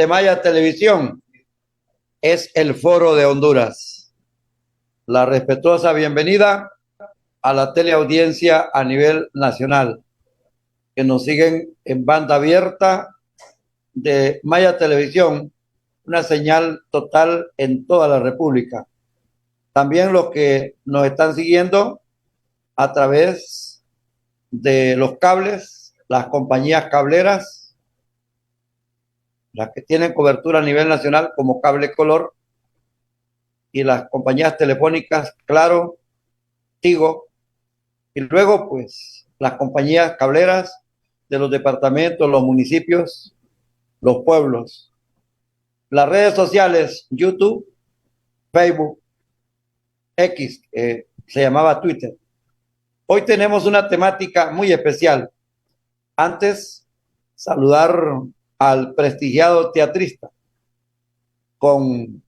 de Maya Televisión es el Foro de Honduras. La respetuosa bienvenida a la teleaudiencia a nivel nacional, que nos siguen en banda abierta de Maya Televisión, una señal total en toda la República. También los que nos están siguiendo a través de los cables, las compañías cableras, las que tienen cobertura a nivel nacional como Cable Color, y las compañías telefónicas Claro, Tigo, y luego pues las compañías cableras de los departamentos, los municipios, los pueblos, las redes sociales, YouTube, Facebook, X, se llamaba Twitter. Hoy tenemos una temática muy especial. Antes, saludar al prestigiado teatrista con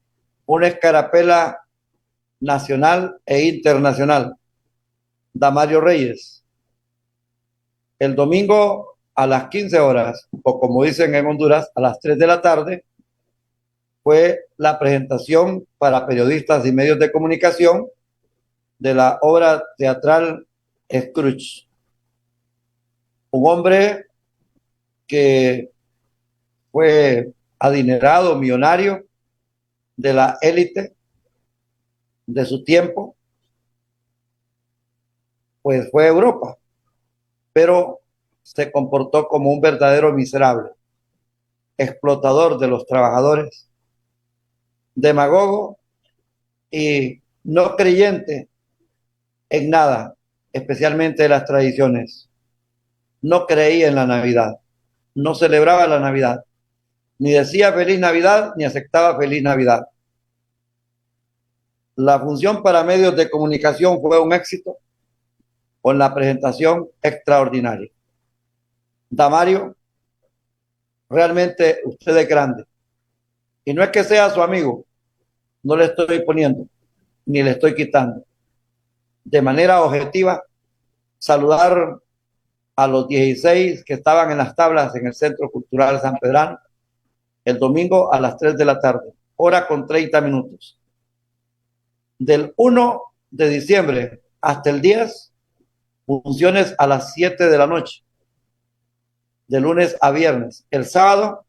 una escarapela nacional e internacional, Damario Reyes. El domingo a las 15 horas, o como dicen en Honduras, a las 3 de la tarde, fue la presentación para periodistas y medios de comunicación de la obra teatral Scrooge. Un hombre que fue adinerado, millonario, de la élite de su tiempo, pues fue a Europa, pero se comportó como un verdadero miserable, explotador de los trabajadores, demagogo y no creyente en nada, especialmente de las tradiciones. No creía en la Navidad, no celebraba la Navidad, ni decía feliz Navidad, ni aceptaba feliz Navidad. La función para medios de comunicación fue un éxito con la presentación extraordinaria. Damario, realmente usted es grande. Y no es que sea su amigo, no le estoy poniendo, ni le estoy quitando. De manera objetiva, saludar a los 16 que estaban en las tablas en el Centro Cultural San Pedrano el domingo a las 3 de la tarde, hora con 30 minutos. Del 1 de diciembre hasta el 10, funciones a las 7 de la noche, de lunes a viernes. El sábado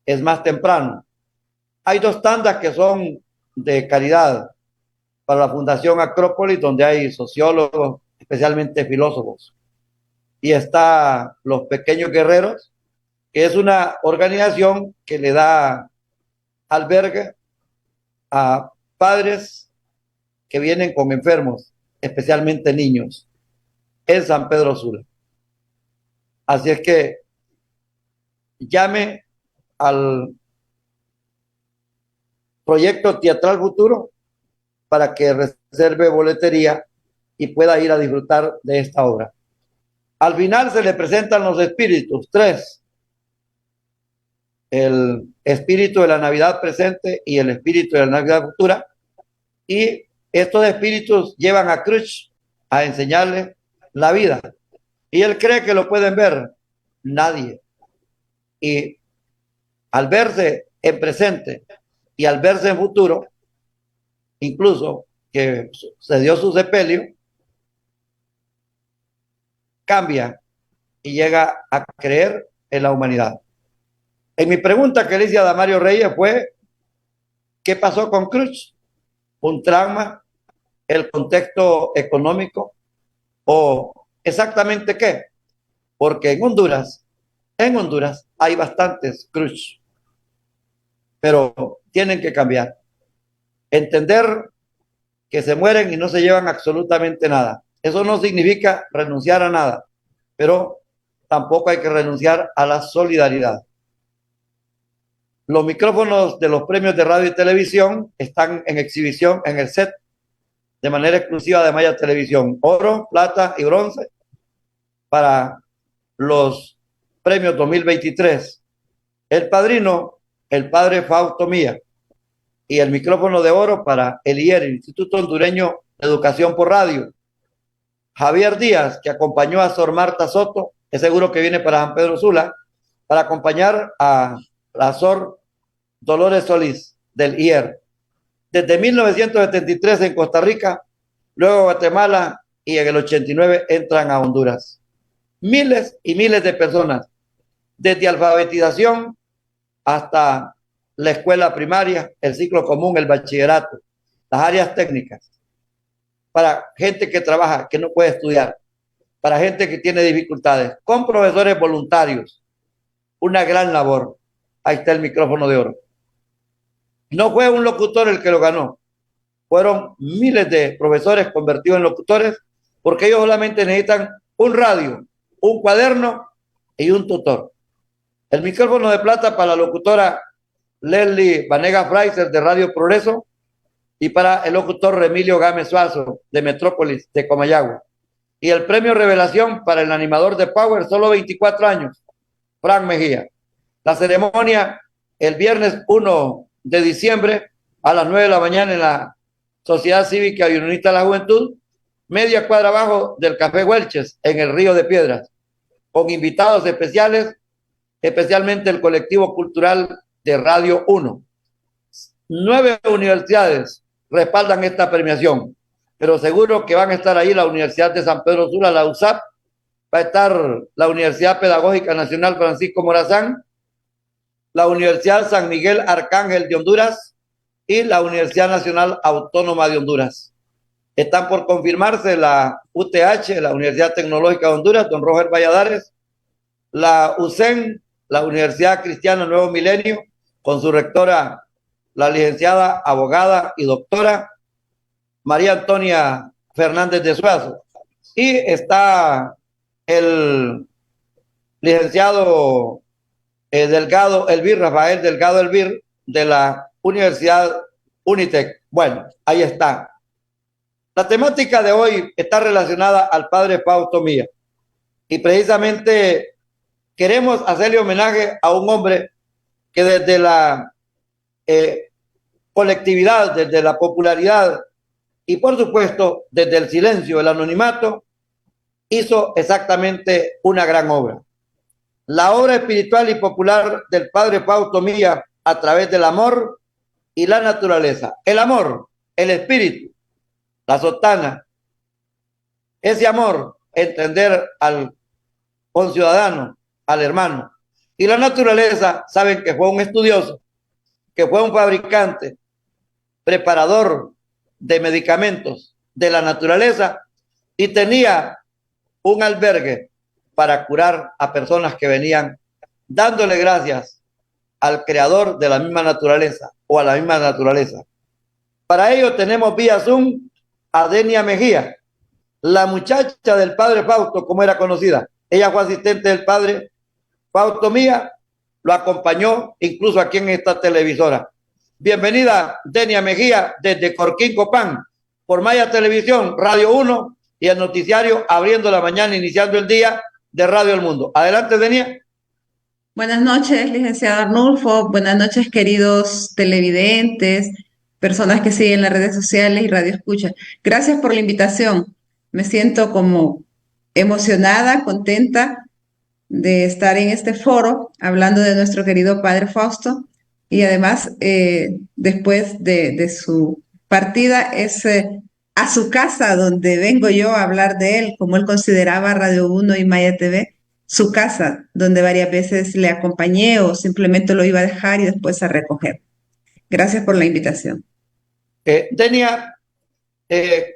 es más temprano. Hay 2 tandas que son de caridad para la Fundación Acrópolis, donde hay sociólogos, especialmente filósofos. Y está Los Pequeños Guerreros, que es una organización que le da albergue a padres que vienen con enfermos, especialmente niños, en San Pedro Sula. Así es que llame al proyecto Teatral Futuro para que reserve boletería y pueda ir a disfrutar de esta obra. Al final se le presentan los espíritus, 3. El espíritu de la Navidad presente y el espíritu de la Navidad futura. Y estos espíritus llevan a Scrooge a enseñarle la vida. Y él cree que lo pueden ver. Nadie. Y al verse en presente y al verse en futuro, incluso que se dio su sepelio, cambia y llega a creer en la humanidad. En mi pregunta que le hice a Damario Reyes fue, ¿qué pasó con Scrooge? ¿Un trauma? ¿El contexto económico? ¿O exactamente qué? Porque en Honduras hay bastantes Scrooge, pero tienen que cambiar. Entender que se mueren y no se llevan absolutamente nada. Eso no significa renunciar a nada, pero tampoco hay que renunciar a la solidaridad. Los micrófonos de los premios de radio y televisión están en exhibición en el set de manera exclusiva de Maya Televisión. Oro, plata y bronce para los premios 2023. El padrino, el padre Fausto Mía, y el micrófono de oro para el IER, el Instituto Hondureño de Educación por Radio. Javier Díaz, que acompañó a Sor Marta Soto, es seguro que viene para San Pedro Sula, para acompañar a la Sor Dolores Solís, del IER. Desde 1973 en Costa Rica, luego Guatemala y en el 89 entran a Honduras. Miles y miles de personas, desde alfabetización hasta la escuela primaria, el ciclo común, el bachillerato, las áreas técnicas, para gente que trabaja, que no puede estudiar, para gente que tiene dificultades, con profesores voluntarios, una gran labor. Ahí está el micrófono de oro. No fue un locutor el que lo ganó, fueron miles de profesores convertidos en locutores, porque ellos solamente necesitan un radio, un cuaderno y un tutor. El micrófono de plata para la locutora Leslie Vanega Fraser de Radio Progreso y para el locutor Remilio Gámez Suazo de Metrópolis de Comayagua. Y el premio Revelación para el animador de Power, solo 24 años, Frank Mejía. La ceremonia el viernes 1 de diciembre a las 9 de la mañana en la Sociedad Cívica y Unionista de la Juventud, media cuadra abajo del Café Huelches, en el Río de Piedras, con invitados especiales, especialmente el colectivo cultural de Radio 1. 9 universidades respaldan esta premiación, pero seguro que van a estar ahí la Universidad de San Pedro Sula, la USAP, va a estar la Universidad Pedagógica Nacional Francisco Morazán, la Universidad San Miguel Arcángel de Honduras y la Universidad Nacional Autónoma de Honduras. Están por confirmarse la UTH, la Universidad Tecnológica de Honduras, don Roger Valladares, la UCEN, la Universidad Cristiana Nuevo Milenio, con su rectora, la licenciada, abogada y doctora María Antonia Fernández de Suazo. Y está el licenciado Delgado Elvir, Rafael Delgado Elvir, de la Universidad Unitec. Bueno, ahí está. La temática de hoy está relacionada al padre Fausto Mía. Y precisamente queremos hacerle homenaje a un hombre que desde la colectividad, desde la popularidad y por supuesto desde el silencio, el anonimato, hizo exactamente una gran obra. La obra espiritual y popular del padre Fausto Mía a través del amor y la naturaleza. El amor, el espíritu, la sotana, ese amor, entender al conciudadano, al hermano. Y la naturaleza, saben que fue un estudioso, que fue un fabricante, preparador de medicamentos de la naturaleza y tenía un albergue para curar a personas que venían dándole gracias al creador de la misma naturaleza o a la misma naturaleza. Para ello tenemos vía Zoom a Denia Mejía, la muchacha del padre Fausto, como era conocida. Ella fue asistente del padre Fausto Mía, lo acompañó incluso aquí en esta televisora. Bienvenida, Denia Mejía, desde Corquín, Copán, por Maya Televisión, Radio 1 y el noticiario Abriendo la Mañana, iniciando el día de Radio El Mundo. Adelante, Denia. Buenas noches, licenciado Arnulfo. Buenas noches, queridos televidentes, personas que siguen las redes sociales y radio escucha. Gracias por la invitación. Me siento como emocionada, contenta de estar en este foro hablando de nuestro querido padre Fausto y además después de su partida es a su casa donde vengo yo a hablar de él, como él consideraba Radio 1 y Maya TV, su casa, donde varias veces le acompañé o simplemente lo iba a dejar y después a recoger. Gracias por la invitación. Denia,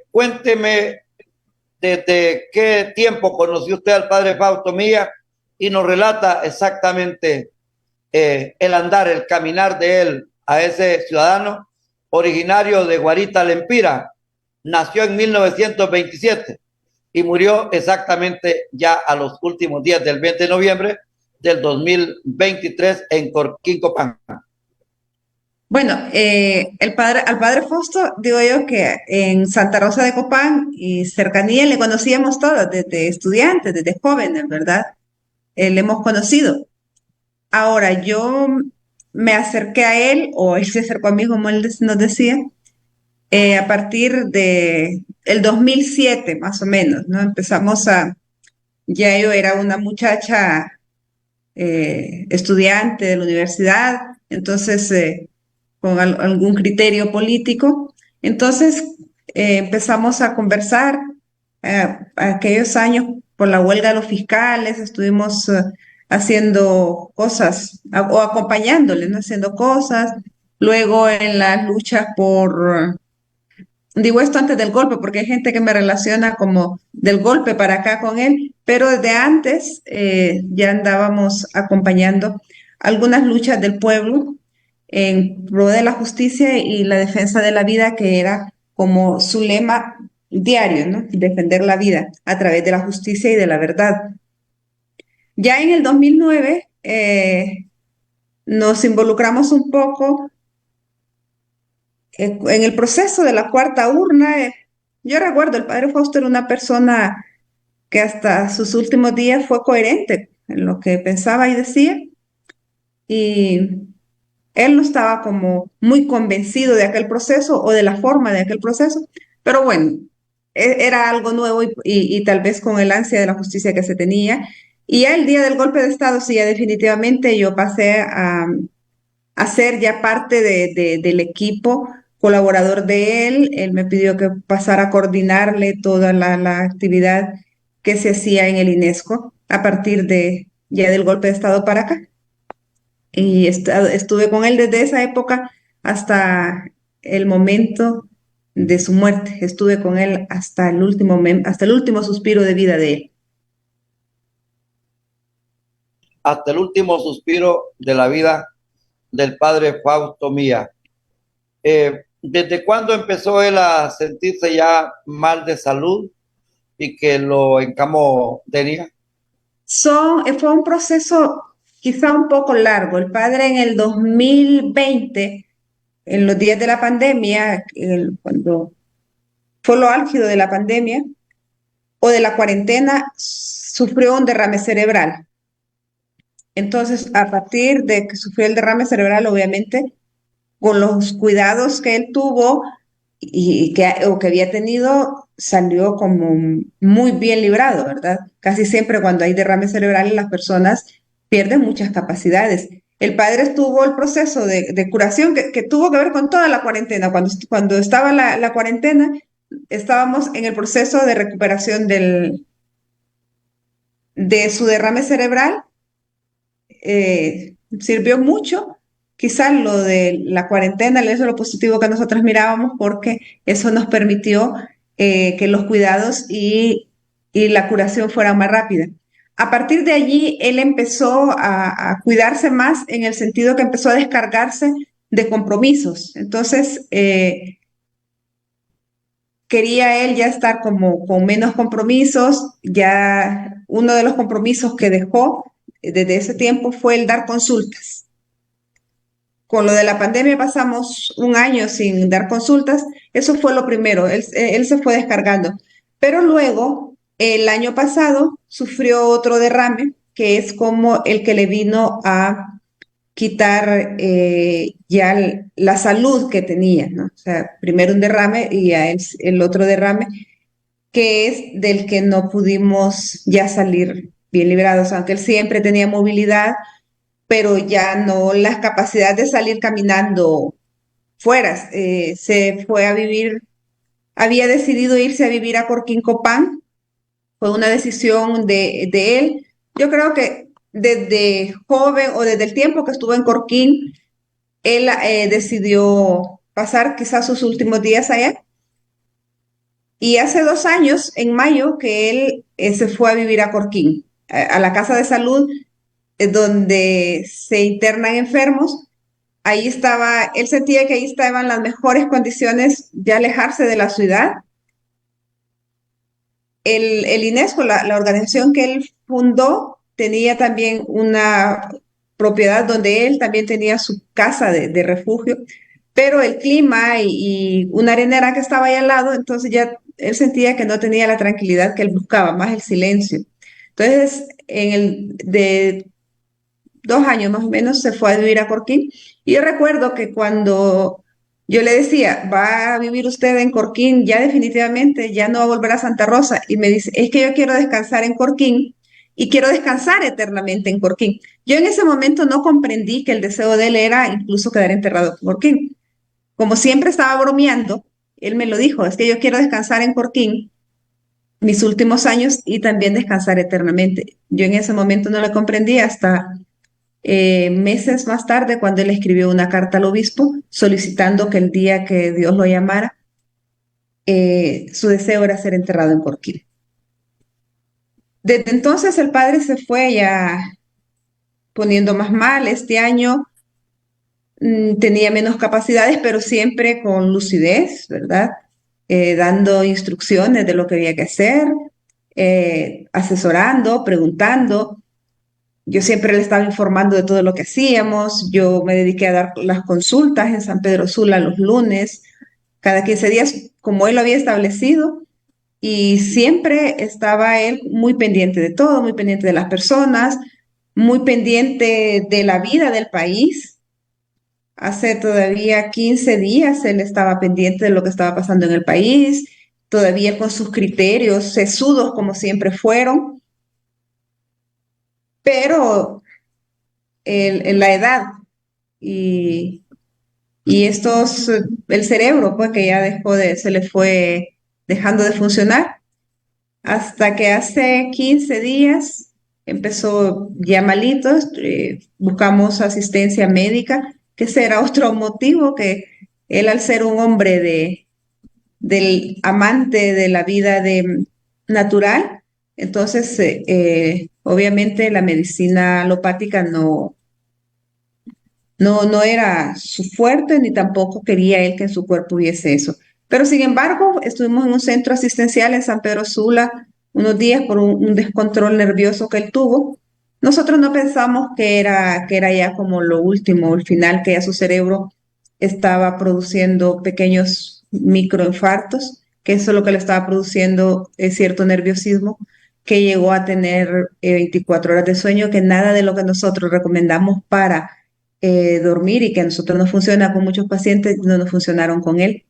cuénteme desde qué tiempo conoció usted al padre Fausto Mía y nos relata exactamente el andar, el caminar de él a ese ciudadano originario de Guarita Lempira. Nació en 1927 y murió exactamente ya a los últimos días del 20 de noviembre del 2023 en Corquín, Copán. Bueno, al padre Fausto, digo yo que en Santa Rosa de Copán y cercanía le conocíamos todos, desde estudiantes, desde jóvenes, ¿verdad? Le hemos conocido. Ahora, yo me acerqué a él, o él se acercó a mí, como él nos decía, a partir de el 2007, más o menos, ¿no? Ya yo era una muchacha estudiante de la universidad, entonces con algún criterio político. Entonces empezamos a conversar aquellos años por la huelga de los fiscales, estuvimos haciendo cosas o acompañándole, ¿no? Haciendo cosas. Luego en las luchas por, digo esto antes del golpe, porque hay gente que me relaciona como del golpe para acá con él, pero desde antes ya andábamos acompañando algunas luchas del pueblo en pro de la justicia y la defensa de la vida, que era como su lema diario, ¿no? Defender la vida a través de la justicia y de la verdad. Ya en el 2009 nos involucramos un poco en el proceso de la cuarta urna. Yo recuerdo, el padre Fausto era una persona que hasta sus últimos días fue coherente en lo que pensaba y decía, y él no estaba como muy convencido de aquel proceso o de la forma de aquel proceso, pero bueno, era algo nuevo y tal vez con el ansia de la justicia que se tenía. Y ya el día del golpe de Estado, sí, ya definitivamente yo pasé a ser ya parte del equipo colaborador de él. Él me pidió que pasara a coordinarle toda la actividad que se hacía en el INESCO a partir de ya del golpe de Estado para acá. Y estuve con él desde esa época hasta el momento de su muerte. Estuve con él hasta hasta el último suspiro de vida de él. Hasta el último suspiro de la vida del padre Fausto Mía. ¿Desde cuándo empezó él a sentirse ya mal de salud y que lo encamó tenía? Fue un proceso quizá un poco largo. El padre en el 2020, en los días de la pandemia, cuando fue lo álgido de la pandemia o de la cuarentena, sufrió un derrame cerebral. Entonces, a partir de que sufrió el derrame cerebral, obviamente, con los cuidados que él tuvo o que había tenido, salió como muy bien librado, ¿verdad? Casi siempre cuando hay derrames cerebrales las personas pierden muchas capacidades. El padre estuvo el proceso de curación que tuvo que ver con toda la cuarentena. Cuando estaba la cuarentena, estábamos en el proceso de recuperación de su derrame cerebral. Sirvió mucho. Quizás lo de la cuarentena, eso es lo positivo que nosotros mirábamos, porque eso nos permitió que los cuidados y la curación fueran más rápida. A partir de allí, él empezó a cuidarse más en el sentido que empezó a descargarse de compromisos. Entonces, quería él ya estar como con menos compromisos. Ya uno de los compromisos que dejó desde ese tiempo fue el dar consultas. Con lo de la pandemia pasamos un año sin dar consultas. Eso fue lo primero. Él se fue descargando. Pero luego, el año pasado, sufrió otro derrame, que es como el que le vino a quitar ya la salud que tenía, ¿no? O sea, primero un derrame y ya el otro derrame, que es del que no pudimos ya salir bien liberados, aunque él siempre tenía movilidad, pero ya no las capacidades de salir caminando fuera. Se fue a vivir, había decidido irse a vivir a Corquincopán. Fue una decisión de él. Yo creo que desde joven o desde el tiempo que estuvo en Corquín, él decidió pasar quizás sus últimos días allá. Y hace 2 años, en mayo, que él se fue a vivir a Corquín, a la casa de salud donde se internan enfermos. Ahí estaba, él sentía que ahí estaban las mejores condiciones de alejarse de la ciudad. El INESCO, la organización que él fundó, tenía también una propiedad donde él también tenía su casa de refugio, pero el clima y una arenera que estaba ahí al lado, entonces ya él sentía que no tenía la tranquilidad que él buscaba, más el silencio. Entonces, de 2 años más o menos, se fue a vivir a Corquín. Y yo recuerdo que cuando yo le decía, va a vivir usted en Corquín, ya definitivamente, ya no va a volver a Santa Rosa. Y me dice, es que yo quiero descansar en Corquín y quiero descansar eternamente en Corquín. Yo en ese momento no comprendí que el deseo de él era incluso quedar enterrado en Corquín. Como siempre estaba bromeando, él me lo dijo, es que yo quiero descansar en Corquín mis últimos años y también descansar eternamente. Yo en ese momento no lo comprendí hasta meses más tarde, cuando él escribió una carta al obispo solicitando que el día que Dios lo llamara, su deseo era ser enterrado en Corquín. Desde entonces el padre se fue ya poniendo más mal. Este año tenía menos capacidades, pero siempre con lucidez, ¿verdad? Dando instrucciones de lo que había que hacer, asesorando, preguntando. Yo siempre le estaba informando de todo lo que hacíamos. Yo me dediqué a dar las consultas en San Pedro Sula los lunes, cada 15 días, como él lo había establecido. Y siempre estaba él muy pendiente de todo, muy pendiente de las personas, muy pendiente de la vida del país. Hace todavía 15 días él estaba pendiente de lo que estaba pasando en el país, todavía con sus criterios sesudos como siempre fueron, pero en la edad y, y el cerebro, pues que ya se le fue dejando de funcionar, hasta que hace 15 días empezó ya malito. Buscamos asistencia médica, que será otro motivo que él, al ser un hombre del amante de la vida natural, entonces obviamente la medicina alopática no era su fuerte, ni tampoco quería él que en su cuerpo hubiese eso. Pero sin embargo, estuvimos en un centro asistencial en San Pedro Sula unos días por un descontrol nervioso que él tuvo. Nosotros no pensamos que era ya como lo último, el final, que ya su cerebro estaba produciendo pequeños microinfartos, que eso es lo que le estaba produciendo cierto nerviosismo, que llegó a tener 24 horas de sueño, que nada de lo que nosotros recomendamos para dormir y que a nosotros nos funciona con muchos pacientes, no nos funcionaron con él.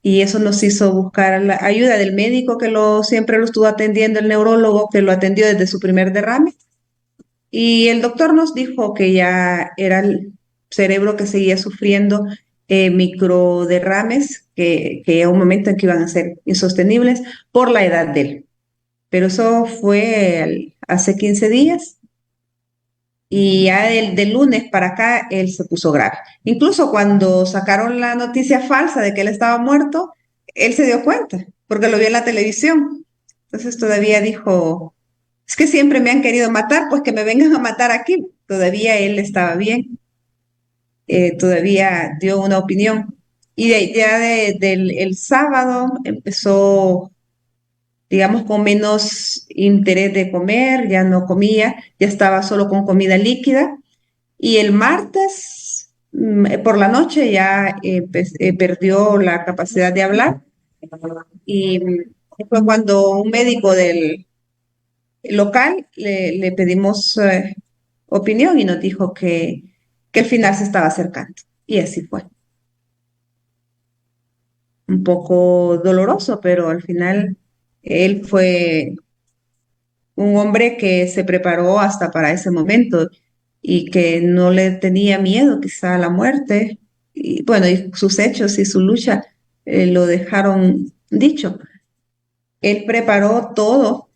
Y eso nos hizo buscar la ayuda del médico que siempre lo estuvo atendiendo, el neurólogo que lo atendió desde su primer derrame. Y el doctor nos dijo que ya era el cerebro que seguía sufriendo microderrames, que a un momento en que iban a ser insostenibles por la edad de él. Pero eso fue hace 15 días. Y ya del lunes para acá él se puso grave. Incluso cuando sacaron la noticia falsa de que él estaba muerto, él se dio cuenta, porque lo vio en la televisión. Entonces todavía dijo, es que siempre me han querido matar, pues que me vengan a matar aquí. Todavía él estaba bien, todavía dio una opinión. Y del el sábado empezó, digamos, con menos interés de comer, ya no comía, ya estaba solo con comida líquida. Y el martes por la noche ya perdió la capacidad de hablar y fue cuando un médico del local le pedimos opinión y nos dijo que el final se estaba acercando. Y así fue. Un poco doloroso, pero al final él fue un hombre que se preparó hasta para ese momento y que no le tenía miedo quizá a la muerte. Y bueno, y sus hechos y su lucha lo dejaron dicho. Él preparó todo.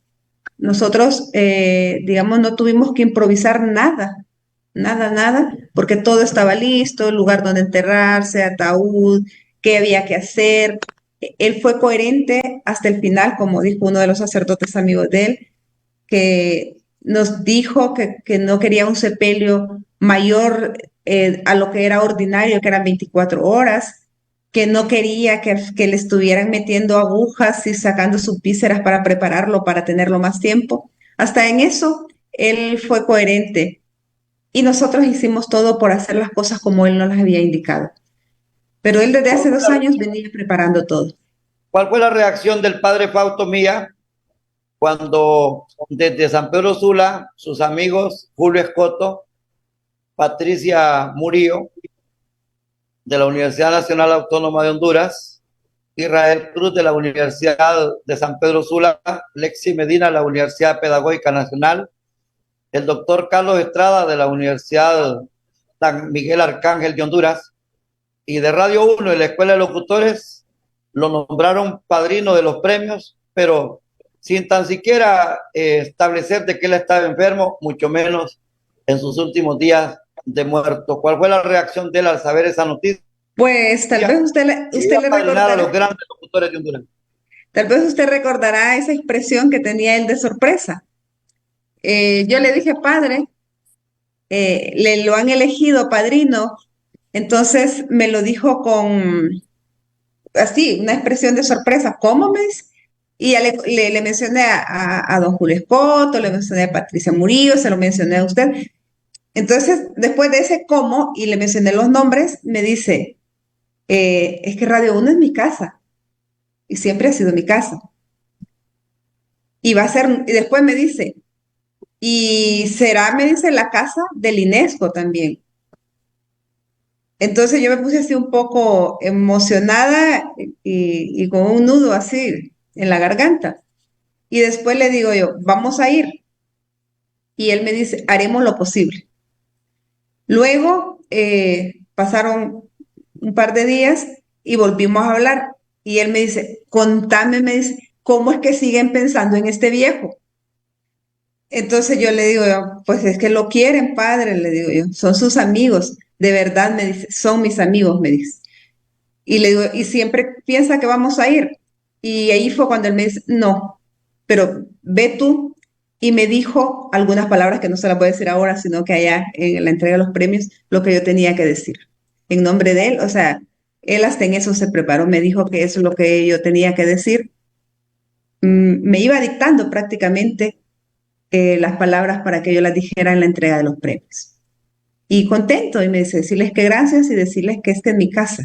Nosotros, digamos, no tuvimos que improvisar nada, nada, nada, porque todo estaba listo, el lugar donde enterrarse, ataúd, qué había que hacer. Él fue coherente hasta el final, como dijo uno de los sacerdotes amigos de él, que nos dijo que no quería un sepelio mayor a lo que era ordinario, que eran 24 horas, que no quería que le estuvieran metiendo agujas y sacando sus vísceras para prepararlo, para tenerlo más tiempo. Hasta en eso, él fue coherente y nosotros hicimos todo por hacer las cosas como él nos las había indicado. Pero él desde hace 2 años venía preparando todo. ¿Cuál fue la reacción del padre Fausto Mía cuando desde San Pedro Sula, sus amigos Julio Escoto, Patricia Murillo, de la Universidad Nacional Autónoma de Honduras, Israel Cruz, de la Universidad de San Pedro Sula, Lexi Medina, de la Universidad Pedagógica Nacional, el doctor Carlos Estrada de la Universidad San Miguel Arcángel de Honduras, y de Radio 1 y la Escuela de Locutores lo nombraron padrino de los premios, pero sin tan siquiera establecer de que él estaba enfermo, mucho menos en sus últimos días de muerto. ¿Cuál fue la reacción de él al saber esa noticia? Pues tal vez usted le A los recordará, grandes locutores de Honduras. tal vez usted recordará esa expresión que tenía él de sorpresa. Yo le dije, padre, le lo han elegido padrino, entonces me lo dijo con así, una expresión de sorpresa. ¿Cómo me dice? Y ya le mencioné a don Julio Escoto, le mencioné a Patricia Murillo, se lo mencioné a usted. Entonces, después de ese cómo, y le mencioné los nombres, me dice, es que Radio 1 es mi casa, y siempre ha sido mi casa. Y va a ser, y después me dice, y será, me dice, la casa del INESCO también. Entonces yo me puse así un poco emocionada y con un nudo así en la garganta. Y después le digo yo, vamos a ir. Y él me dice, haremos lo posible. Luego pasaron un par de días y volvimos a hablar. Y él me dice, contame, me dice, ¿cómo es que siguen pensando en este viejo? Entonces yo le digo, pues es que lo quieren, padre, le digo yo, son sus amigos. De verdad, me dice, son mis amigos, me dice. Y le digo, y siempre piensa que vamos a ir. Y ahí fue cuando él me dice, no, pero ve tú. Y me dijo algunas palabras que no se las voy a decir ahora, sino que allá en la entrega de los premios, lo que yo tenía que decir. En nombre de él, o sea, él hasta en eso se preparó, me dijo que eso es lo que yo tenía que decir. Me iba dictando prácticamente las palabras para que yo las dijera en la entrega de los premios. Y contento, y me dice, decirles que gracias y decirles que esta es mi casa.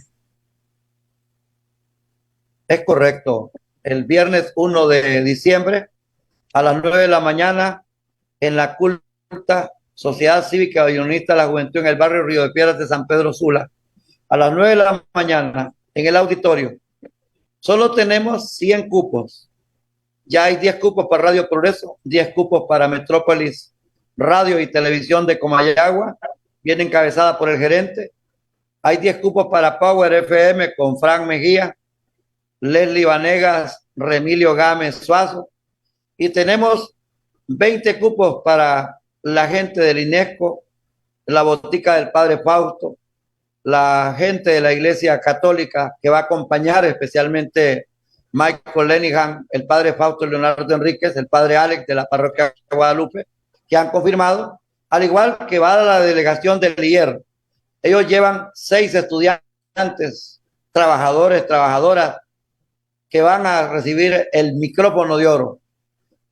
Es correcto. El viernes 1 de diciembre a las 9 de la mañana en la culta Sociedad Cívica Unionista de la Juventud en el barrio Río de Piedras de San Pedro Sula. A las 9 de la mañana en el auditorio. Solo tenemos 100 cupos. Ya hay 10 cupos para Radio Progreso, 10 cupos para Metrópolis Radio y Televisión de Comayagua, viene encabezada por el gerente. Hay 10 cupos para Power FM con Frank Mejía, Leslie Vanegas, Remilio Gámez Suazo. Y tenemos 20 cupos para la gente del INESCO, la botica del Padre Fausto, la gente de la Iglesia Católica que va a acompañar, especialmente Michael Lenihan, el Padre Fausto Leonardo Enríquez, el Padre Alex de la Parroquia de Guadalupe, que han confirmado, al igual que va a la delegación del IER. Ellos llevan 6 estudiantes, trabajadores, trabajadoras, que van a recibir el micrófono de oro.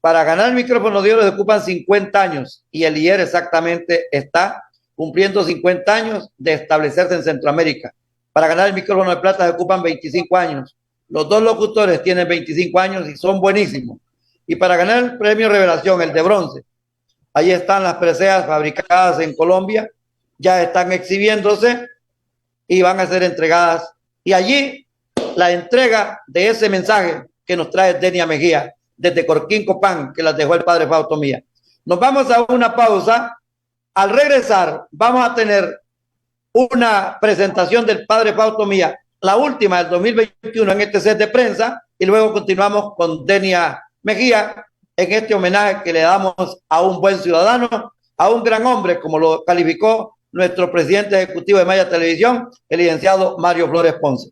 Para ganar el micrófono de oro se ocupan 50 años y el IER exactamente está cumpliendo 50 años de establecerse en Centroamérica. Para ganar el micrófono de plata se ocupan 25 años. Los dos locutores tienen 25 años y son buenísimos. Y para ganar el premio Revelación, el de bronce, ahí están las preseas fabricadas en Colombia, ya están exhibiéndose y van a ser entregadas. Y allí la entrega de ese mensaje que nos trae Denia Mejía desde Corquín, Copán, que las dejó el Padre Fausto Mía. Nos vamos a una pausa. Al regresar vamos a tener una presentación del Padre Fausto Mía, la última del 2021 en este set de prensa, y luego continuamos con Denia Mejía en este homenaje que le damos a un buen ciudadano, a un gran hombre, como lo calificó nuestro presidente ejecutivo de Maya Televisión, el licenciado Mario Flores Ponce.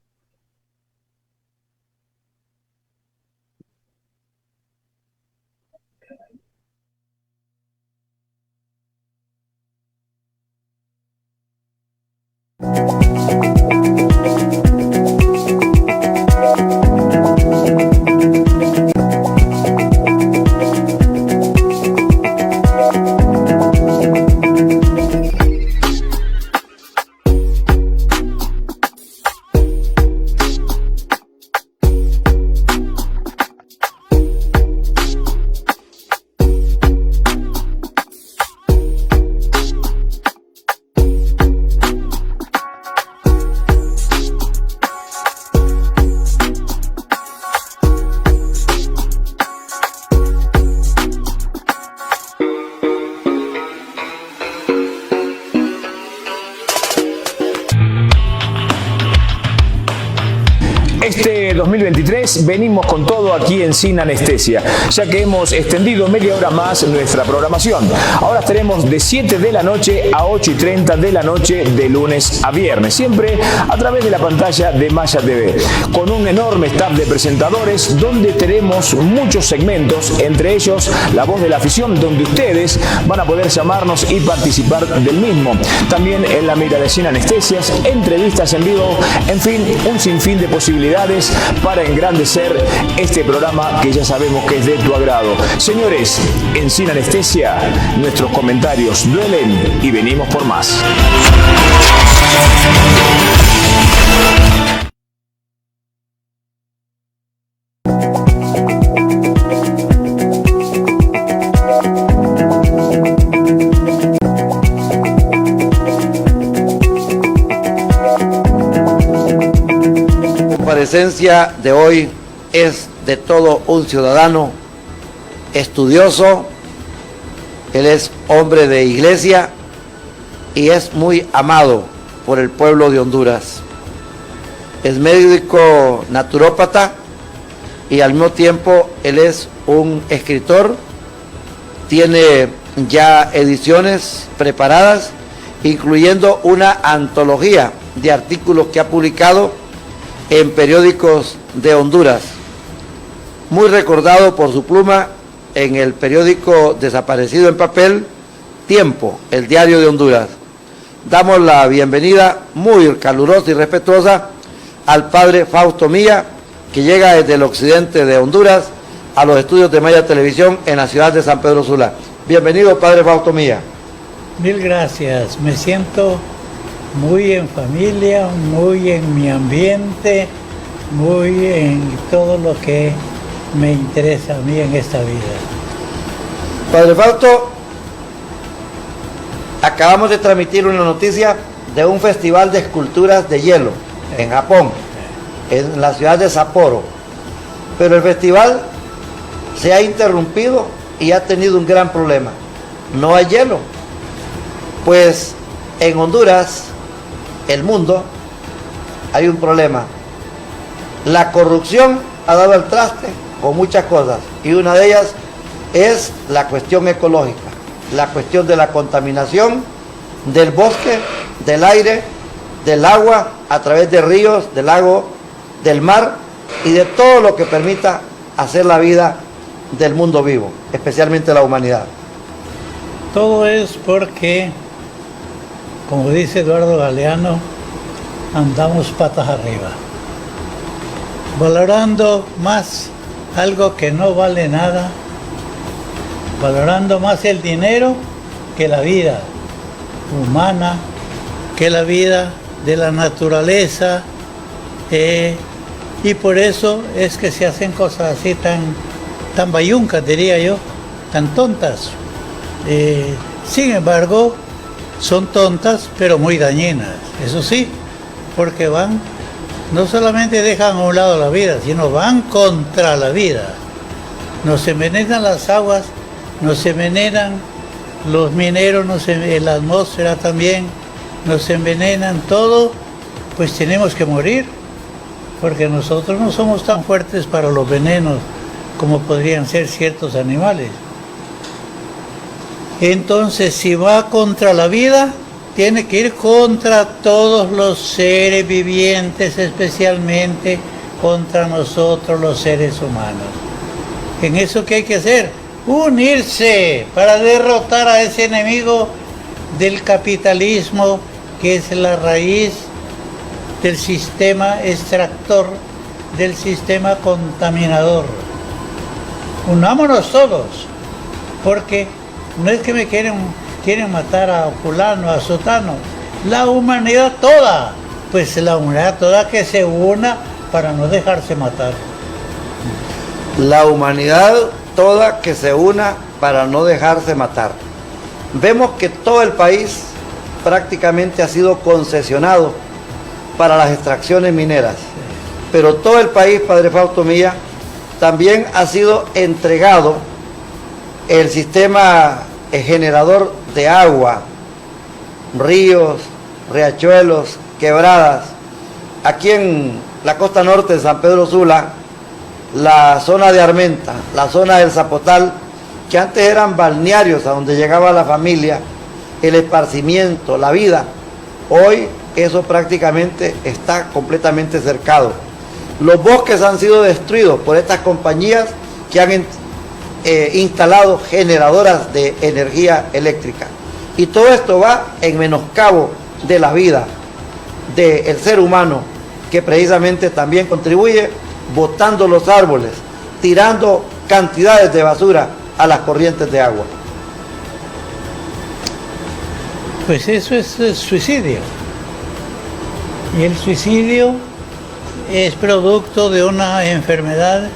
Este 2023 venimos con todo aquí en Sin Anestesia, ya que hemos extendido media hora más nuestra programación. Ahora estaremos de 7 de la noche a 8:30 de la noche de lunes a viernes, siempre a través de la pantalla de Maya TV, con un enorme staff de presentadores donde tenemos muchos segmentos, entre ellos La Voz de la Afición, donde ustedes van a poder llamarnos y participar del mismo. También en la mira de Sin Anestesias, entrevistas en vivo, en fin, un sinfín de posibilidades para engrandecer este programa que ya sabemos que es de tu agrado. Señores, en Sin Anestesia, nuestros comentarios duelen y venimos por más. La presencia de hoy es de todo un ciudadano estudioso. Él es hombre de iglesia y es muy amado por el pueblo de Honduras. Es médico naturópata y al mismo tiempo él es un escritor. Tiene ya ediciones preparadas, incluyendo una antología de artículos que ha publicado en periódicos de Honduras. Muy recordado por su pluma en el periódico desaparecido en papel Tiempo, el diario de Honduras. Damos la bienvenida muy calurosa y respetuosa al padre Fausto Milla, que llega desde el occidente de Honduras a los estudios de Maya Televisión en la ciudad de San Pedro Sula. Bienvenido, padre Fausto Milla. Mil gracias, me siento muy en familia, muy en mi ambiente, muy en todo lo que me interesa a mí en esta vida. Padre Fausto, acabamos de transmitir una noticia de un festival de esculturas de hielo en Japón, en la ciudad de Sapporo, pero el festival se ha interrumpido y ha tenido un gran problema. No hay hielo, pues en Honduras, el mundo, hay un problema. La corrupción ha dado al traste con muchas cosas y una de ellas es la cuestión ecológica, la cuestión de la contaminación del bosque, del aire, del agua, a través de ríos, del lago, del mar y de todo lo que permita hacer la vida del mundo vivo, especialmente la humanidad. Todo es porque, como dice Eduardo Galeano, andamos patas arriba, valorando más algo que no vale nada, valorando más el dinero que la vida humana, que la vida de la naturaleza, y por eso es que se hacen cosas así tan bayuncas, diría yo, tan tontas. Sin embargo, son tontas, pero muy dañinas, eso sí, porque no solamente dejan a un lado la vida, sino van contra la vida. Nos envenenan las aguas, nos envenenan los mineros, la atmósfera también, nos envenenan todo, pues tenemos que morir, porque nosotros no somos tan fuertes para los venenos como podrían ser ciertos animales. Entonces, si va contra la vida, tiene que ir contra todos los seres vivientes, especialmente contra nosotros los seres humanos. En eso, ¿qué hay que hacer? Unirse para derrotar a ese enemigo del capitalismo, que es la raíz del sistema extractor, del sistema contaminador. Unámonos todos, porque no es que me quieren matar a fulano, a sotano, la humanidad toda, pues la humanidad toda que se una para no dejarse matar. La humanidad toda que se una para no dejarse matar. Vemos que todo el país prácticamente ha sido concesionado para las extracciones mineras, pero todo el país, padre Fausto Milla, también ha sido entregado el sistema generador de agua, ríos, riachuelos, quebradas, aquí en la costa norte de San Pedro Sula, la zona de Armenta, la zona del Zapotal, que antes eran balnearios a donde llegaba la familia, el esparcimiento, la vida, hoy eso prácticamente está completamente cercado. Los bosques han sido destruidos por estas compañías que han instalado generadoras de energía eléctrica. Y todo esto va en menoscabo de la vida del ser humano, que precisamente también contribuye botando los árboles, tirando cantidades de basura a las corrientes de agua. Pues eso es suicidio. Y el suicidio es producto de una enfermedad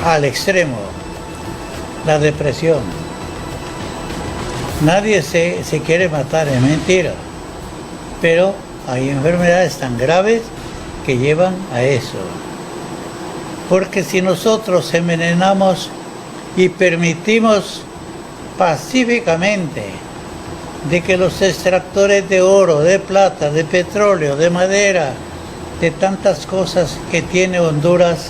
al extremo, la depresión. Nadie se quiere matar, es mentira. Pero hay enfermedades tan graves que llevan a eso. Porque si nosotros envenenamos y permitimos pacíficamente de que los extractores de oro, de plata, de petróleo, de madera, de tantas cosas que tiene Honduras,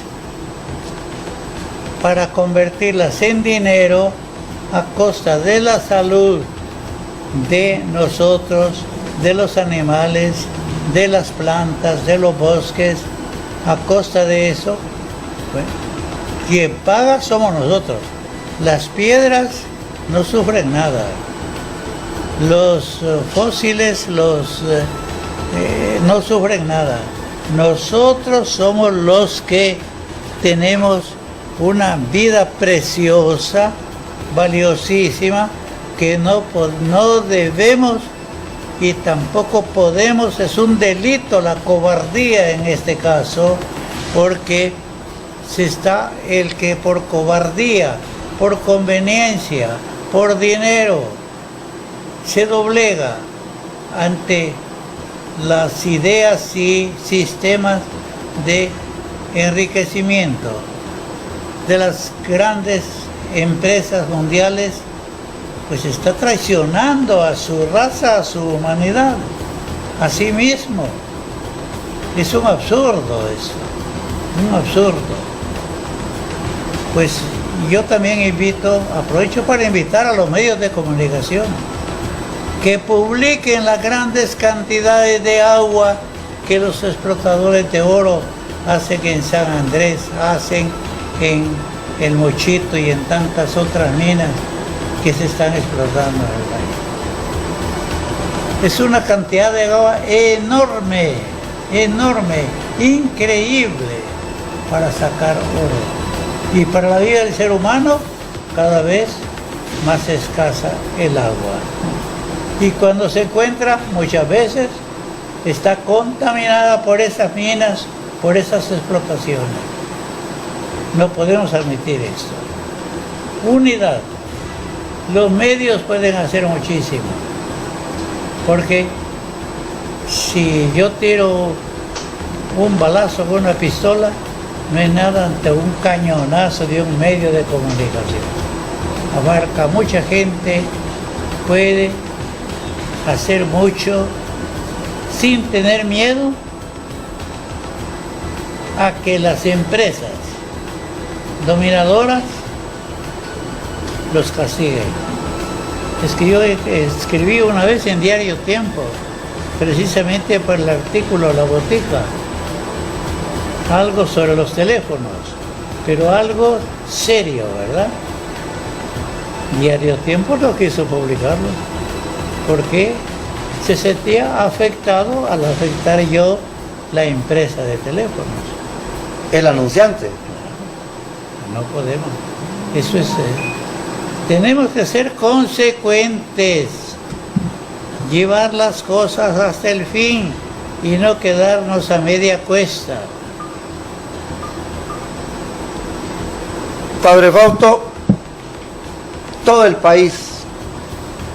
para convertirlas en dinero a costa de la salud de nosotros, de los animales, de las plantas, de los bosques, a costa de eso, bueno, quien paga somos nosotros. Las piedras no sufren nada. Los fósiles no sufren nada. Nosotros somos los que tenemos una vida preciosa, valiosísima, que no debemos y tampoco podemos, es un delito la cobardía en este caso, porque se está el que por cobardía, por conveniencia, por dinero, se doblega ante las ideas y sistemas de enriquecimiento de las grandes empresas mundiales, pues está traicionando a su raza, a su humanidad, a sí mismo. Es un absurdo eso, un absurdo. Pues yo también aprovecho para invitar a los medios de comunicación que publiquen las grandes cantidades de agua que los explotadores de oro hacen en San Andrés, hacen en El Mochito y en tantas otras minas que se están explotando en el país. Es una cantidad de agua enorme, enorme, increíble para sacar oro. Y para la vida del ser humano, cada vez más escasa el agua. Y cuando se encuentra, muchas veces, está contaminada por esas minas, por esas explotaciones. No podemos admitir esto. Unidad. Los medios pueden hacer muchísimo. Porque si yo tiro un balazo con una pistola, no es nada ante un cañonazo de un medio de comunicación. Abarca mucha gente, puede hacer mucho sin tener miedo a que las empresas dominadoras los castiguen. Escribí una vez en Diario Tiempo, precisamente por el artículo La Botica, algo sobre los teléfonos, pero algo serio, ¿verdad? Diario Tiempo no quiso publicarlo, porque se sentía afectado al afectar yo la empresa de teléfonos. El anunciante. No podemos. Eso es... tenemos que ser consecuentes, llevar las cosas hasta el fin y no quedarnos a media cuesta. Padre Fausto, todo el país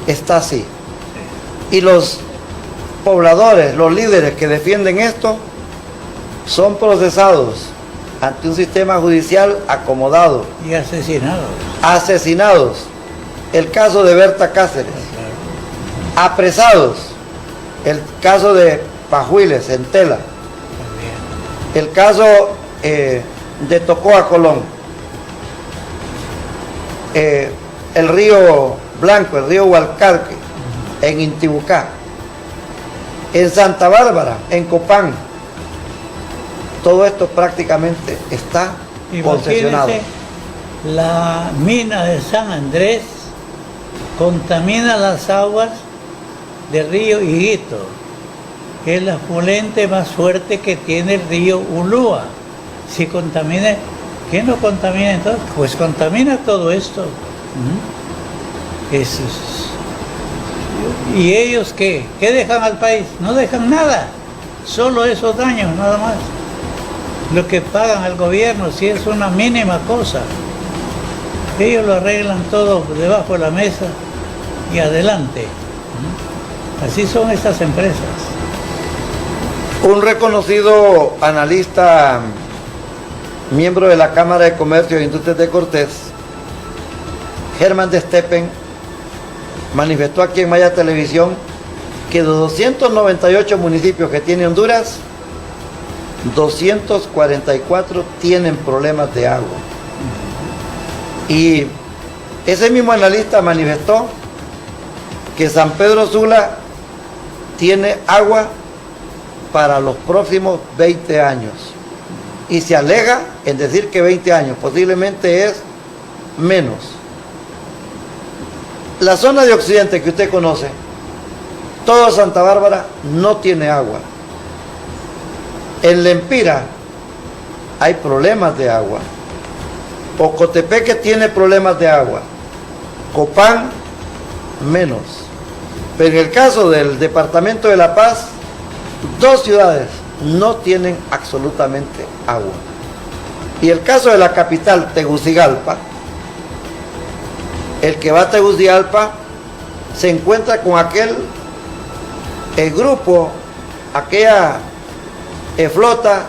está así. Y los pobladores, los líderes que defienden esto, son procesados ante un sistema judicial acomodado. Y asesinados. Asesinados. El caso de Berta Cáceres. Apresados. El caso de Pajuiles, en Tela. El caso de Tocoa, Colón, el río Blanco, el río Hualcarque, en Intibucá, en Santa Bárbara, en Copán, todo esto prácticamente está concesionado. La mina de San Andrés contamina las aguas del río Higuito, que es el afluente más fuerte que tiene el río Ulúa. Si contamina, ¿qué no contamina entonces? Pues contamina todo esto. ¿Y ellos qué? ¿Qué dejan al país? No dejan nada, solo esos daños, nada más. Lo que pagan al gobierno, si es una mínima cosa, ellos lo arreglan todo debajo de la mesa y adelante. Así son estas empresas. Un reconocido analista, miembro de la Cámara de Comercio e Industrias de Cortés, Germán de Steppen, manifestó aquí en Maya Televisión que de 298 municipios que tiene Honduras, 244 tienen problemas de agua. Y ese mismo analista manifestó que San Pedro Sula tiene agua para los próximos 20 años. Y se alega en decir que 20 años, posiblemente es menos. La zona de Occidente que usted conoce, toda Santa Bárbara no tiene agua. En Lempira hay problemas de agua. Ocotepeque tiene problemas de agua. Copán menos. Pero en el caso del departamento de La Paz, 2 ciudades no tienen absolutamente agua. Y el caso de la capital, Tegucigalpa, el que va a Tegucigalpa se encuentra con el grupo, aquella flota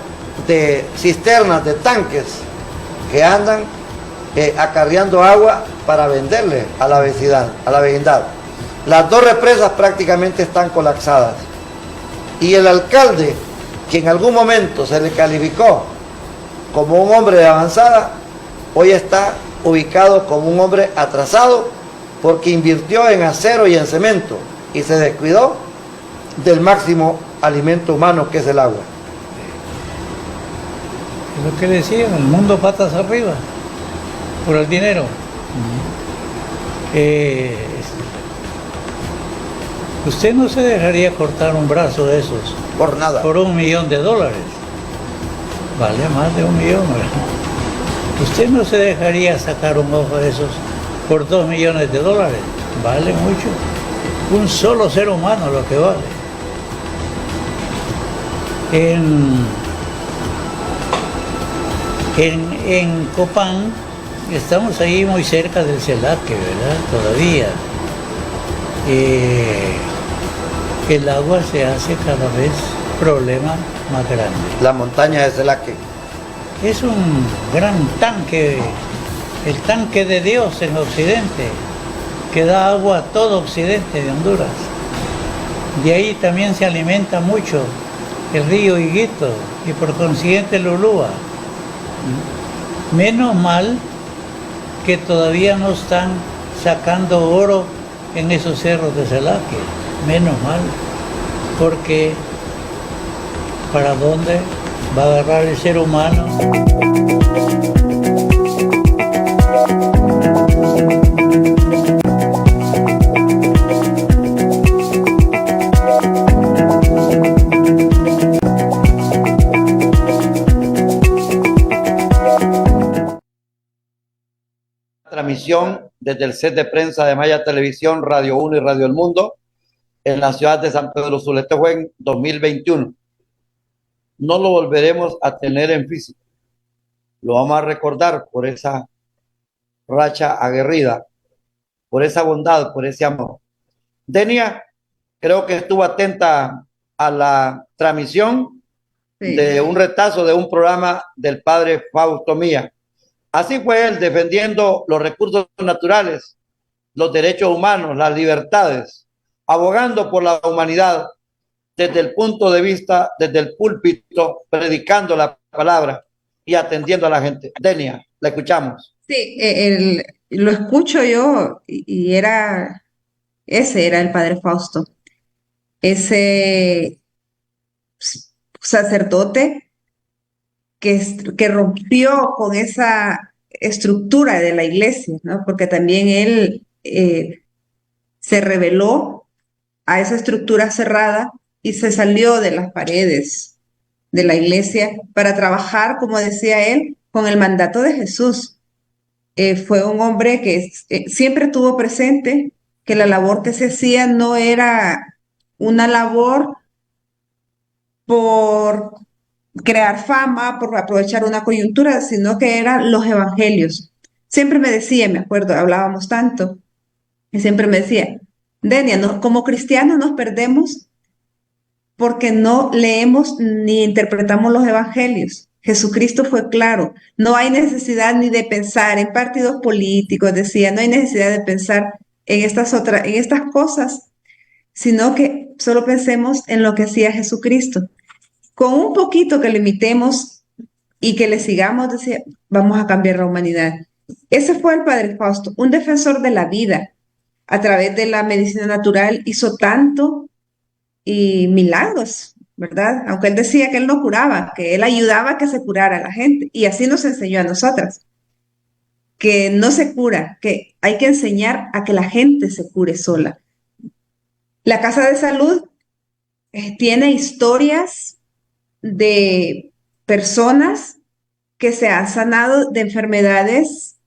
de cisternas, de tanques que andan acarreando agua para venderle a la vecindad. Las 2 represas prácticamente están colapsadas. Y el alcalde, que en algún momento se le calificó como un hombre de avanzada, hoy está ubicado como un hombre atrasado porque invirtió en acero y en cemento y se descuidó del máximo alimento humano que es el agua. Es lo que decían, el mundo patas arriba, por el dinero. Usted no se dejaría cortar un brazo de esos Por nada. por $1 millón. Vale más de $1 millón, ¿verdad? Usted no se dejaría sacar un ojo de esos por $2 millones. Vale mucho. Un solo ser humano lo que vale. En Copán estamos ahí muy cerca del Celaque, ¿verdad? Todavía. El agua se hace cada vez problema más grande. La montaña de Celaque. Es un gran tanque, el tanque de Dios en Occidente, que da agua a todo Occidente de Honduras. De ahí también se alimenta mucho el río Higuito y por consiguiente el Ulúa. Menos mal que todavía no están sacando oro en esos cerros de Celaque. Menos mal, porque ¿para dónde va a agarrar el ser humano? Transmisión desde el set de prensa de Maya Televisión, Radio 1 y Radio El Mundo en la ciudad de San Pedro Sula. Este fue en 2021. No lo volveremos a tener en físico. Lo vamos a recordar por esa racha aguerrida, por esa bondad, por ese amor. Denia, creo que estuvo atenta a la transmisión de un retazo de un programa del padre Fausto Mía. Así fue él defendiendo los recursos naturales, los derechos humanos, las libertades, abogando por la humanidad desde el punto de vista, desde el púlpito, predicando la palabra y atendiendo a la gente. Denia, la escuchamos. Sí, lo escucho yo ese era el padre Fausto, ese sacerdote que rompió con esa estructura de la iglesia, ¿no? Porque también él se rebeló a esa estructura cerrada y se salió de las paredes de la iglesia para trabajar, como decía él, con el mandato de Jesús. Fue un hombre que siempre tuvo presente que la labor que se hacía no era una labor por crear fama, por aprovechar una coyuntura, sino que eran los evangelios. Siempre me decía, me acuerdo, hablábamos tanto, y siempre me decía, Denia, como cristianos nos perdemos porque no leemos ni interpretamos los evangelios. Jesucristo fue claro, no hay necesidad ni de pensar en partidos políticos, decía, no hay necesidad de pensar en en estas cosas, sino que solo pensemos en lo que hacía Jesucristo. Con un poquito que le imitemos y que le sigamos, decía, vamos a cambiar la humanidad. Ese fue el padre Fausto, un defensor de la vida. A través de la medicina natural hizo tanto y milagros, ¿verdad? Aunque él decía que él no curaba, que él ayudaba a que se curara a la gente. Y así nos enseñó a nosotras, que no se cura, que hay que enseñar a que la gente se cure sola. La Casa de Salud tiene historias de personas que se han sanado de enfermedades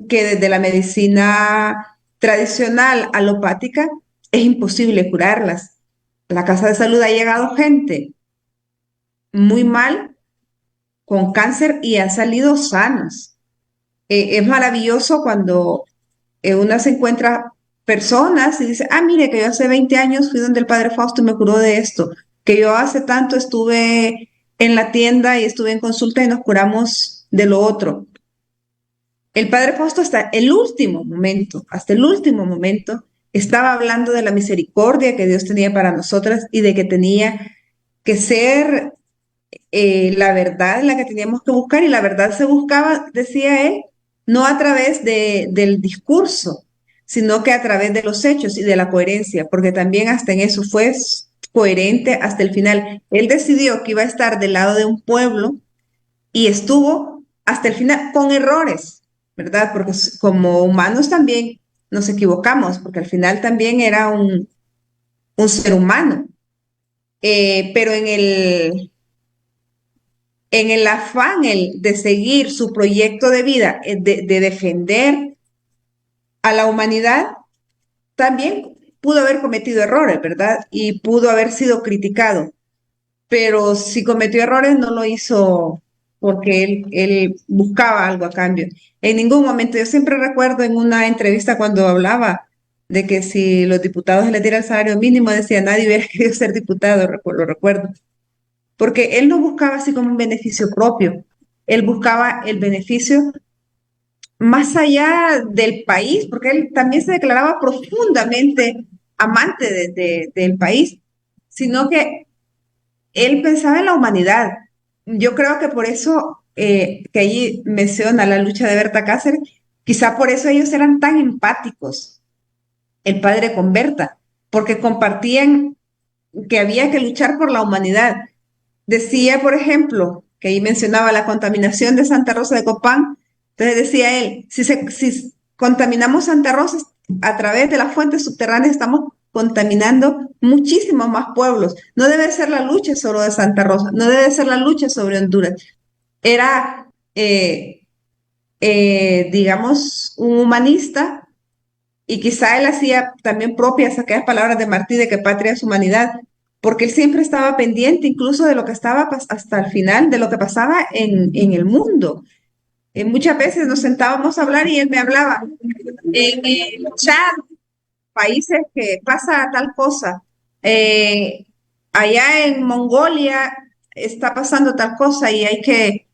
que desde la medicina tradicional alopática es imposible curarlas. A la Casa de Salud ha llegado gente muy mal con cáncer y han salido sanos. Es maravilloso cuando uno se encuentra personas y dice, mire que yo hace 20 años fui donde el padre Fausto y me curó de esto, que yo hace tanto estuve en la tienda y estuve en consulta y nos curamos de lo otro. El padre Fausto hasta el último momento, estaba hablando de la misericordia que Dios tenía para nosotras y de que tenía que ser la verdad la que teníamos que buscar, y la verdad se buscaba, decía él, no a través del discurso, sino que a través de los hechos y de la coherencia, porque también hasta en eso fue coherente hasta el final. Él decidió que iba a estar del lado de un pueblo y estuvo hasta el final con errores, ¿verdad? Porque como humanos también nos equivocamos, porque al final también era un ser humano. Pero en el afán de seguir su proyecto de vida, de defender a la humanidad, también pudo haber cometido errores, ¿verdad? Y pudo haber sido criticado. Pero si cometió errores, no lo hizo porque él buscaba algo a cambio. En ningún momento, yo siempre recuerdo en una entrevista cuando hablaba de que si los diputados les dieran el salario mínimo, decía, nadie hubiera querido ser diputado, lo recuerdo. Porque él no buscaba así como un beneficio propio, él buscaba el beneficio más allá del país, porque él también se declaraba profundamente amante del país, sino que él pensaba en la humanidad. Yo creo que por eso, que allí menciona la lucha de Berta Cáceres, quizá por eso ellos eran tan empáticos, el padre con Berta, porque compartían que había que luchar por la humanidad. Decía, por ejemplo, que ahí mencionaba la contaminación de Santa Rosa de Copán. Entonces decía él, si contaminamos Santa Rosa a través de las fuentes subterráneas, estamos contaminando muchísimos más pueblos. No debe ser la lucha solo de Santa Rosa, no debe ser la lucha sobre Honduras. Era, digamos, un humanista, y quizá él hacía también propias aquellas palabras de Martí de que patria es humanidad, porque él siempre estaba pendiente incluso de lo que estaba hasta el final, de lo que pasaba en el mundo. Muchas veces nos sentábamos a hablar y él me hablaba en el chat, países que pasa tal cosa, allá en Mongolia está pasando tal cosa y hay que,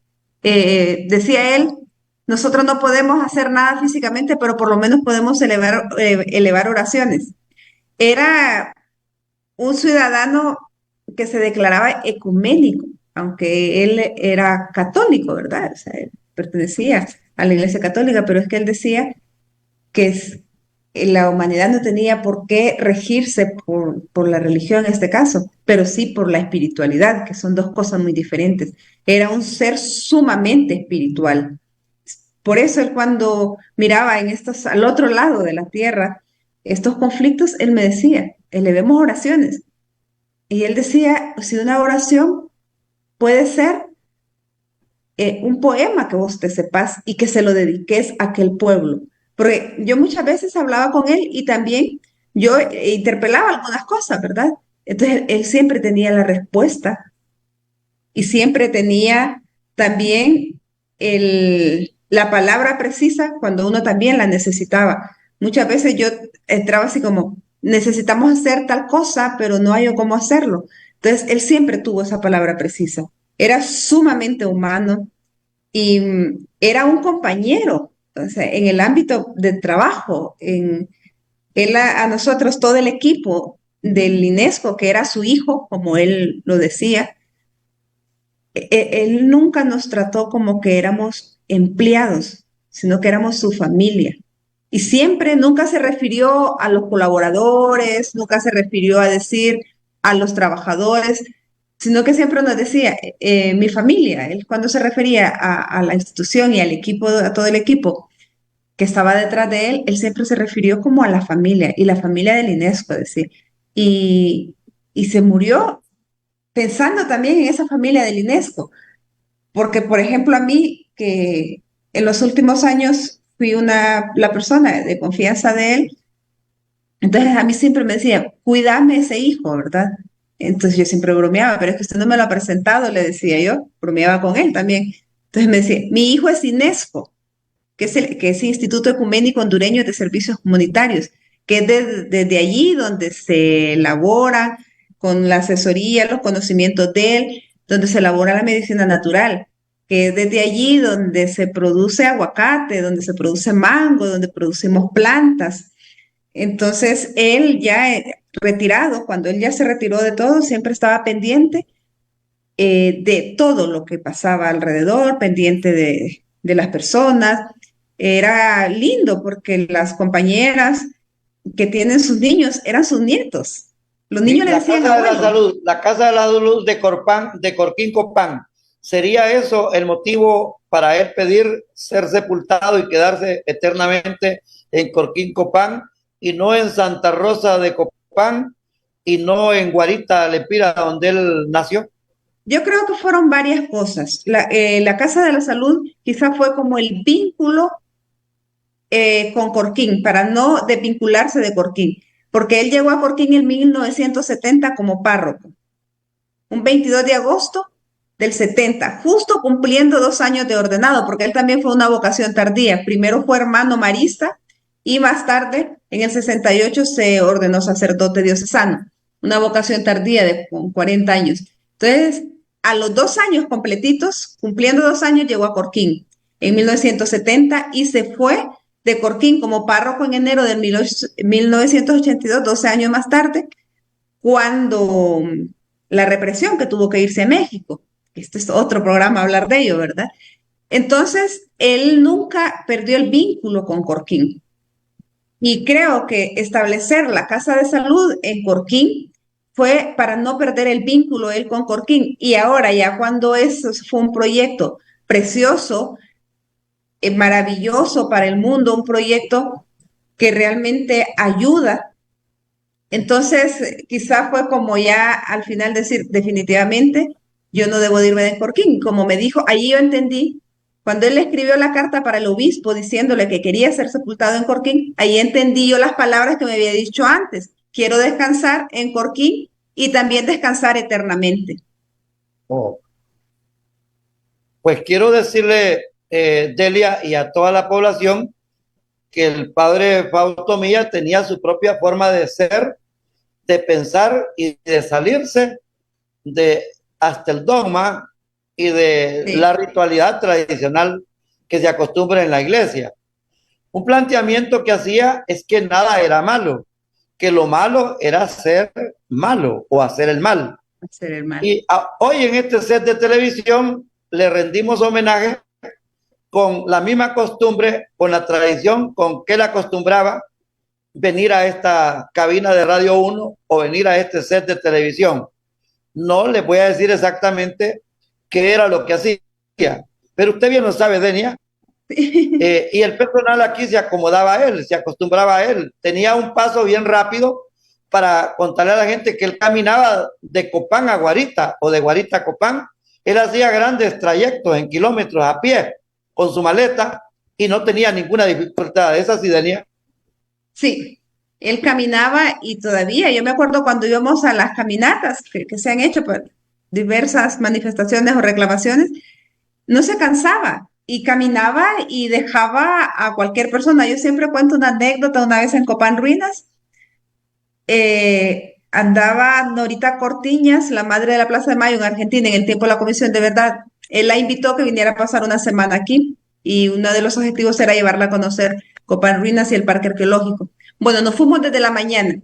decía él, nosotros no podemos hacer nada físicamente, pero por lo menos podemos elevar oraciones. Era un ciudadano que se declaraba ecuménico, aunque él era católico, ¿verdad? O sea, él pertenecía a la Iglesia Católica, pero es que él decía que la humanidad no tenía por qué regirse por la religión en este caso, pero sí por la espiritualidad, que son dos cosas muy diferentes. Era un ser sumamente espiritual. Por eso él cuando miraba en estos, al otro lado de la tierra, estos conflictos, él me decía, elevemos oraciones. Y él decía, si una oración puede ser un poema que vos te sepas y que se lo dediques a aquel pueblo. Porque yo muchas veces hablaba con él y también yo interpelaba algunas cosas, ¿verdad? Entonces él siempre tenía la respuesta y siempre tenía también la palabra precisa cuando uno también la necesitaba. Muchas veces yo entraba así como, necesitamos hacer tal cosa, pero no hay cómo hacerlo. Entonces él siempre tuvo esa palabra precisa. Era sumamente humano y era un compañero, o sea, en el ámbito de trabajo, él a nosotros, todo el equipo del INESCO, que era su hijo, como él lo decía, él nunca nos trató como que éramos empleados, sino que éramos su familia. Y siempre, nunca se refirió a los colaboradores, nunca se refirió a decir a los trabajadores, sino que siempre nos decía, mi familia. Él cuando se refería a la institución y al equipo, a todo el equipo que estaba detrás de él, él siempre se refirió como a la familia y la familia del INESCO, decir. Y, y se murió pensando también en esa familia del INESCO, porque por ejemplo a mí, que en los últimos años fui la persona de confianza de él, entonces a mí siempre me decía, cuídame ese hijo, ¿verdad? Entonces yo siempre bromeaba, pero es que usted no me lo ha presentado, le decía yo, bromeaba con él también. Entonces me decía, mi hijo es INESCO, que es Instituto Ecuménico Hondureño de Servicios Comunitarios, que es desde allí donde se elabora con la asesoría, los conocimientos de él, donde se elabora la medicina natural, que es desde allí donde se produce aguacate, donde se produce mango, donde producimos plantas. Entonces, él ya retirado, cuando él ya se retiró de todo, siempre estaba pendiente de todo lo que pasaba alrededor, pendiente de las personas. Era lindo porque las compañeras que tienen sus niños eran sus nietos. Los niños le La decían Casa de la abuelo. Salud, la Casa de la Salud de Corpán, de Corquín Copán, ¿sería eso el motivo para él pedir ser sepultado y quedarse eternamente en Corquín Copán y no en Santa Rosa de Copán y no en Guarita Lempira, donde él nació? Yo creo que fueron varias cosas. La Casa de la Salud quizá fue como el vínculo con Corquín, para no desvincularse de Corquín, porque él llegó a Corquín en 1970 como párroco, un 22 de agosto del 70, justo cumpliendo 2 años de ordenado, porque él también fue una vocación tardía. Primero fue hermano marista y más tarde, en el 68, se ordenó sacerdote diocesano, una vocación tardía de con 40 años. Entonces, a los 2 años completitos, cumpliendo 2 años, llegó a Corquín en 1970 y se fue de Corquín como párroco en enero de 1982, 12 años más tarde, cuando la represión, que tuvo que irse a México. Este es otro programa hablar de ello, ¿verdad? Entonces, él nunca perdió el vínculo con Corquín. Y creo que establecer la Casa de Salud en Corquín fue para no perder el vínculo él con Corquín. Y ahora, ya cuando eso fue un proyecto precioso, maravilloso para el mundo, un proyecto que realmente ayuda. Entonces, quizá fue como ya al final decir, definitivamente, yo no debo de irme de Corquín. Como me dijo, ahí yo entendí, cuando él le escribió la carta para el obispo diciéndole que quería ser sepultado en Corquín, ahí entendí yo las palabras que me había dicho antes. Quiero descansar en Corquín y también descansar eternamente. Oh. Pues quiero decirle, Delia, y a toda la población, que el padre Fausto Milla tenía su propia forma de ser, de pensar y de salirse de hasta el dogma y de la Sí. ritualidad tradicional que se acostumbra en la iglesia. Un planteamiento que hacía es que nada era malo, que lo malo era ser malo o hacer el mal. Hacer el mal. Y hoy en este set de televisión le rendimos homenaje con la misma costumbre, con la tradición con que él acostumbraba venir a esta cabina de Radio 1 o venir a este set de televisión. No les voy a decir exactamente qué era lo que hacía, pero usted bien lo sabe, Denia. Y el personal aquí se acomodaba a él, se acostumbraba a él. Tenía un paso bien rápido para contarle a la gente que él caminaba de Copán a Guarita o de Guarita a Copán. Él hacía grandes trayectos en kilómetros a pie con su maleta y no tenía ninguna dificultad. ¿Esa sí, Denia? Sí, él caminaba y todavía, yo me acuerdo cuando íbamos a las caminatas que se han hecho por diversas manifestaciones o reclamaciones, no se cansaba y caminaba y dejaba a cualquier persona. Yo siempre cuento una anécdota, una vez en Copán Ruinas, andaba Norita Cortiñas, la madre de la Plaza de Mayo en Argentina, en el tiempo de la Comisión de Verdad. Él la invitó que viniera a pasar una semana aquí y uno de los objetivos era llevarla a conocer Copán Ruinas y el Parque Arqueológico. Bueno, nos fuimos desde la mañana.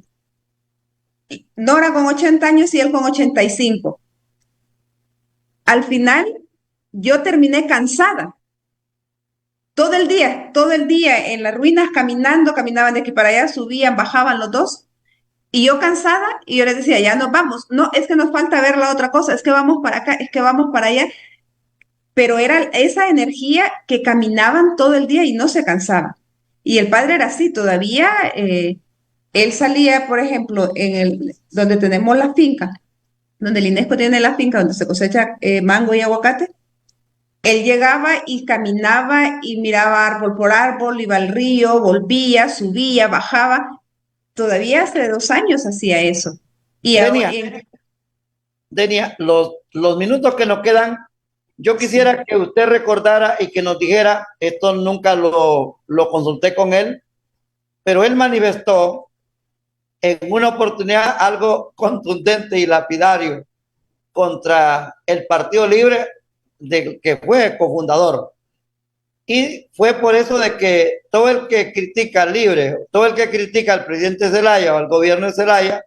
Nora con 80 años y él con 85. Al final, yo terminé cansada. Todo el día en las ruinas caminando, caminaban de aquí para allá, subían, bajaban los dos. Y yo cansada, y yo les decía, ya nos vamos. No, es que nos falta ver la otra cosa, es que vamos para acá, es que vamos para allá. Pero era esa energía que caminaban todo el día y no se cansaban. Y el padre era así, todavía él salía, por ejemplo, donde tenemos la finca, donde el INESCO tiene la finca, donde se cosecha mango y aguacate. Él llegaba y caminaba y miraba árbol por árbol, iba al río, volvía, subía, bajaba. Todavía hace 2 años hacía eso. Y ahora, Denia, los minutos que nos quedan, yo quisiera que usted recordara y que nos dijera, esto nunca lo consulté con él, pero él manifestó en una oportunidad algo contundente y lapidario contra el Partido Libre, del que fue cofundador. Y fue por eso de que todo el que critica al Libre, todo el que critica al presidente Zelaya o al gobierno de Zelaya,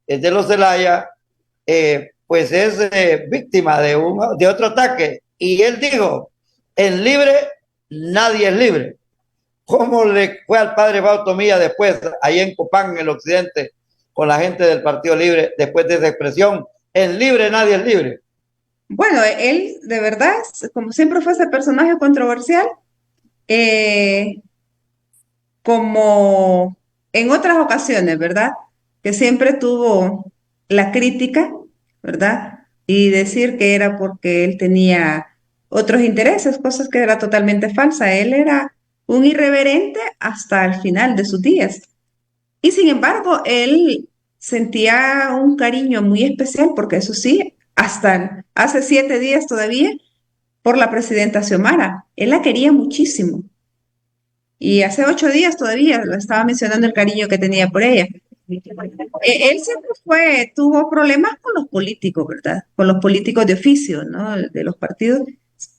de los Zelaya, pues es víctima de otro ataque. Y él dijo, en Libre nadie es libre. ¿Cómo le fue al padre Fausto Milla después, ahí en Copán, en el occidente, con la gente del Partido Libre, después de esa expresión? En Libre nadie es libre. bueno, él de verdad, como siempre fue ese personaje controversial, como en otras ocasiones, ¿verdad? Que siempre tuvo la crítica, ¿verdad? Y decir que era porque él tenía otros intereses, cosas que era totalmente falsa. Él era un irreverente hasta el final de sus días. Y sin embargo, él sentía un cariño muy especial, porque eso sí, hasta hace 7 días todavía, por la presidenta Xiomara. Él la quería muchísimo. Y hace 8 días todavía lo estaba mencionando el cariño que tenía por ella. Él siempre tuvo problemas con los políticos, ¿verdad? Con los políticos de oficio, ¿no? De los partidos,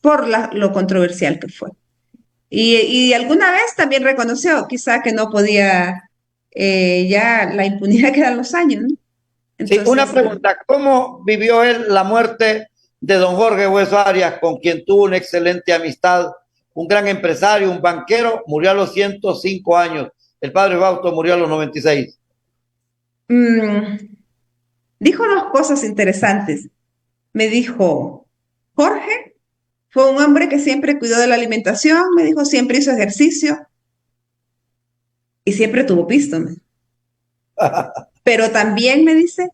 por lo controversial que fue. Y alguna vez también reconoció quizá que no podía, ya la impunidad que dan los años, ¿no? Sí, una pregunta, ¿cómo vivió él la muerte de don Jorge Hueso Arias, con quien tuvo una excelente amistad, un gran empresario, un banquero? Murió a los 105 años. El padre Fausto murió a los 96. Dijo 2 cosas interesantes. Me dijo, Jorge fue un hombre que siempre cuidó de la alimentación, me dijo, siempre hizo ejercicio y siempre tuvo pisto. Pero también me dice,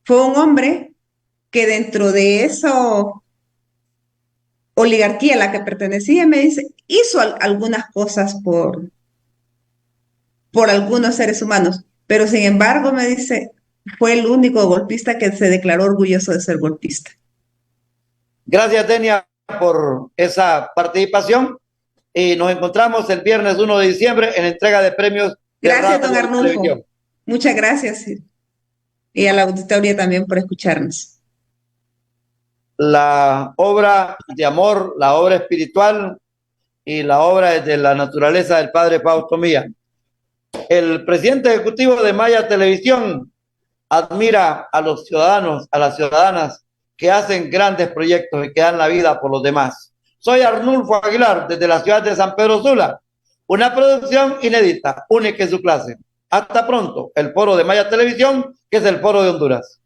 fue un hombre que dentro de esa oligarquía a la que pertenecía, me dice, hizo algunas cosas por algunos seres humanos, pero sin embargo, me dice, fue el único golpista que se declaró orgulloso de ser golpista. Gracias, Denia, por esa participación. Y nos encontramos el viernes 1 de diciembre en entrega de premios. Gracias, don Arnulfo. Muchas gracias. Y a la auditoría también por escucharnos. La obra de amor, la obra espiritual y la obra de la naturaleza del padre Fausto Milla. El presidente ejecutivo de Maya Televisión admira a los ciudadanos, a las ciudadanas que hacen grandes proyectos y que dan la vida por los demás. Soy Arnulfo Aguilar, desde la ciudad de San Pedro Sula. Una producción inédita, única en su clase. Hasta pronto, el foro de Maya Televisión, que es el foro de Honduras.